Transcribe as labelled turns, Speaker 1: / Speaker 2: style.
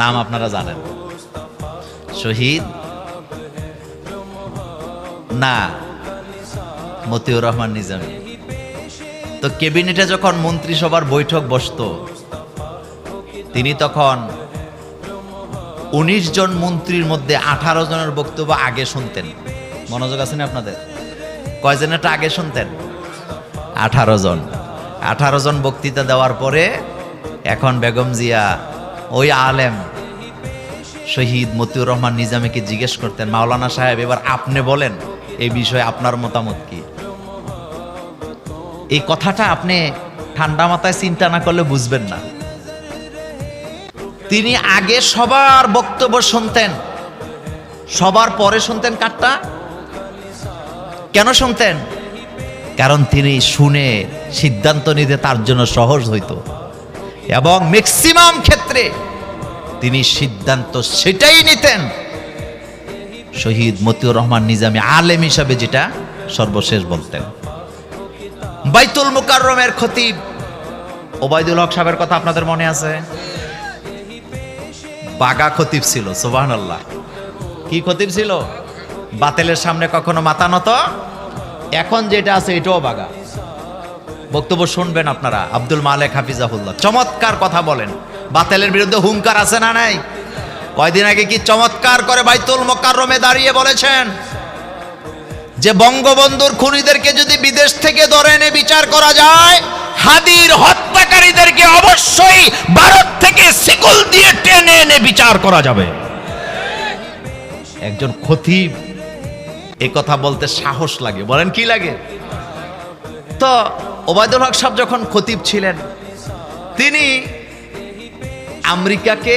Speaker 1: নাম আপনারা জানেন, শহীদ না মতিউর রহমান নিজামী। তো ক্যাবিনেটে যখন মন্ত্রিসভার বৈঠক বসতো, তিনি তখন ১৯ জন মন্ত্রীর মধ্যে 18 জনের বক্তব্য আগে শুনতেন। মনোযোগ আছে না আপনাদের? কয়জনেরটা আগে শুনতেন? 18 জন বক্তৃতা দেওয়ার পরে এখন বেগম জিয়া ওই আলেম শহীদ মতিউর রহমান নিজামীকে জিজ্ঞেস করতেন, মাওলানা সাহেব এবার আপনি বলেন এই বিষয়ে আপনার মতামত কি? এই কথাটা আপনি ঠান্ডা মাথায় চিন্তা না করলে বুঝবেন না। তিনি আগে সবার বক্তব্য শুনতেন, সবার পরে শুনতেন কারটা? কেন শুনতেন? কারণ তিনি শুনে সিদ্ধান্ত নিতে তার জন্য সহজ হইতো, এবং ম্যাক্সিমাম ক্ষেত্রে তিনি সিদ্ধান্ত সেটাই নিতেন শহীদ মতিউর রহমান নিজামী আলেম হিসাবে যেটা সর্বশেষ বলতেন। বাইতুল মুকাররমের খতিব ওবায়দুল হক সাহেবের কথা আপনাদের মনে আছে? বাগা খতিব ছিল, সুবহানাল্লাহ। কি খতিব ছিল? বাতিলের সামনে কখনো মাথা নত। এখন যেটা আছে এটাও বাগা। বক্তব্য শুনবেন আপনারা। আব্দুল মালেক হাফিজাহুল্লাহ চমৎকার কথা বলেন, বাতিলের বিরুদ্ধে হুঙ্কার আছে না নাই? কয়দিন আগে কি চমৎকার করে বাইতুল মুকাররমে দাঁড়িয়ে বলেছেন যে বঙ্গবন্ধুর খুনিদেরকে যদি বিদেশ থেকে ধরে এনে বিচার করা যায়, হাদির হত্যাকারীদেরকে অবশ্যই ভারত থেকে শিকল দিয়ে টেনে এনে বিচার করা যাবে। একজন খতিব এই কথা বলতে সাহস লাগে, বলেন কি লাগে? তো ওবায়দুল হক সাহেব যখন খতিব ছিলেন, তিনি আমেরিকাকে